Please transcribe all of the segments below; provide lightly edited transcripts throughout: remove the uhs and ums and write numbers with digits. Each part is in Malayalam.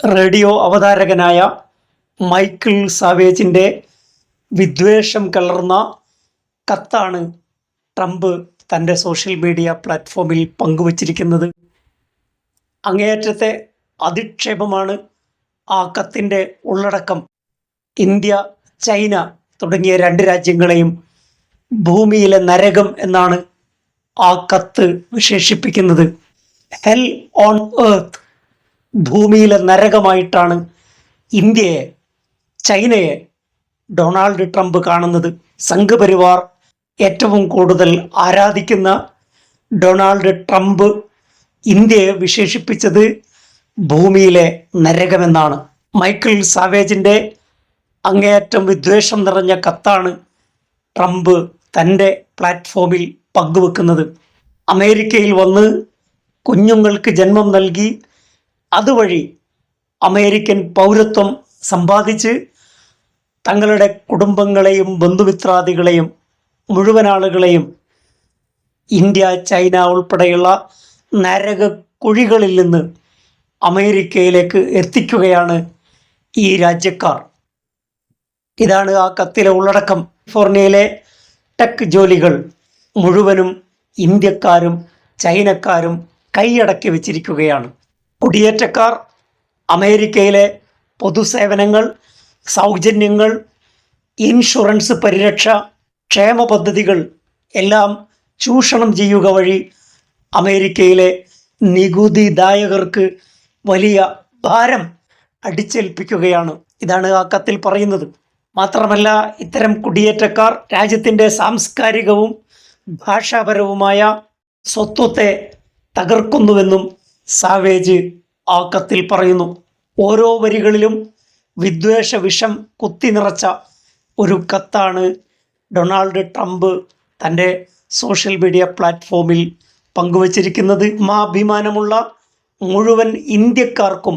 റേഡിയോ അവതാരകനായ മൈക്കിൾ സാവേജിൻ്റെ വിദ്വേഷം കലർന്ന കത്താണ് ട്രംപ് തൻ്റെ സോഷ്യൽ മീഡിയ പ്ലാറ്റ്ഫോമിൽ പങ്കുവച്ചിരിക്കുന്നത്. അങ്ങേയറ്റത്തെ അധിക്ഷേപമാണ് ആ കത്തിൻ്റെ ഉള്ളടക്കം. ഇന്ത്യ, ചൈന തുടങ്ങിയ രണ്ട് രാജ്യങ്ങളെയും ഭൂമിയിലെ നരകം എന്നാണ് ആ കത്ത് വിശേഷിപ്പിക്കുന്നത്. ഹെൽ ഓൺ എർത്ത്, ഭൂമിയിലെ നരകമായിട്ടാണ് ഇന്ത്യയെ, ചൈനയെ ഡൊണാൾഡ് ട്രംപ് കാണുന്നത്. സംഘപരിവാർ ഏറ്റവും കൂടുതൽ ആരാധിക്കുന്ന ഡൊണാൾഡ് ട്രംപ് ഇന്ത്യയെ വിശേഷിപ്പിച്ചത് ഭൂമിയിലെ നരകമെന്നാണ്. മൈക്കിൾ സാവേജിൻ്റെ അങ്ങേയറ്റം വിദ്വേഷം നിറഞ്ഞ കത്താണ് ട്രംപ് തൻ്റെ പ്ലാറ്റ്ഫോമിൽ പങ്കുവെക്കുന്നത്. അമേരിക്കയിൽ വന്ന് കുഞ്ഞുങ്ങൾക്ക് ജന്മം നൽകി അതുവഴി അമേരിക്കൻ പൗരത്വം സമ്പാദിച്ച് തങ്ങളുടെ കുടുംബങ്ങളെയും ബന്ധുമിത്രാദികളെയും മുഴുവൻ ആളുകളെയും ഇന്ത്യ, ചൈന ഉൾപ്പെടെയുള്ള നരക കുഴികളിൽ നിന്ന് അമേരിക്കയിലേക്ക് എത്തിക്കുകയാണ് ഈ രാജ്യക്കാർ. ഇതാണ് ആ കത്തിലെ ഉള്ളടക്കം. കാലിഫോർണിയയിലെ ടെക് ജോലികൾ മുഴുവനും ഇന്ത്യക്കാരും ചൈനക്കാരും കൈയടക്കി വെച്ചിരിക്കുകയാണ്. കുടിയേറ്റക്കാർ അമേരിക്കയിലെ പൊതുസേവനങ്ങൾ, സൗജന്യങ്ങൾ, ഇൻഷുറൻസ് പരിരക്ഷ, ക്ഷേമ പദ്ധതികൾ എല്ലാം ചൂഷണം ചെയ്യുക വഴി അമേരിക്കയിലെ നികുതിദായകർക്ക് വലിയ ഭാരം അടിച്ചേൽപ്പിക്കുകയാണ്. ഇതാണ് ആ കത്തിൽ പറയുന്നത്. മാത്രമല്ല, ഇത്തരം കുടിയേറ്റക്കാർ രാജ്യത്തിൻ്റെ സാംസ്കാരികവും ഭാഷാപരവുമായ സ്വത്വത്തെ തകർക്കുന്നുവെന്നും സാവേജ് ആ കത്തിൽ പറയുന്നു. ഓരോ വരികളിലും വിദ്വേഷ വിഷം കുത്തി നിറച്ച ഒരു കത്താണ് ഡൊണാൾഡ് ട്രംപ് തൻ്റെ സോഷ്യൽ മീഡിയ പ്ലാറ്റ്ഫോമിൽ പങ്കുവച്ചിരിക്കുന്നത്. അഭിമാനമുള്ള മുഴുവൻ ഇന്ത്യക്കാർക്കും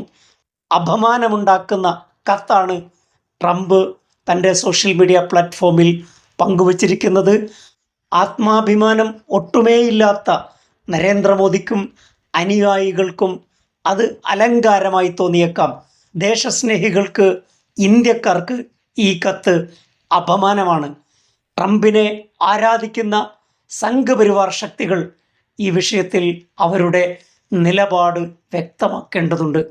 അപമാനമുണ്ടാക്കുന്ന കത്താണ് ട്രംപ് തൻ്റെ സോഷ്യൽ മീഡിയ പ്ലാറ്റ്ഫോമിൽ പങ്കുവച്ചിരിക്കുന്നത്. ആത്മാഭിമാനം ഒട്ടുമേയില്ലാത്ത നരേന്ദ്രമോദിക്കും അനുയായികൾക്കും അത് അലങ്കാരമായി തോന്നിയേക്കാം. ദേശസ്നേഹികൾക്ക്, ഇന്ത്യക്കാർക്ക് ഈ കത്ത് അപമാനമാണ്. ട്രംപിനെ ആരാധിക്കുന്ന സംഘപരിവാർ ശക്തികൾ ഈ വിഷയത്തിൽ അവരുടെ നിലപാട് വ്യക്തമാക്കേണ്ടതുണ്ട്.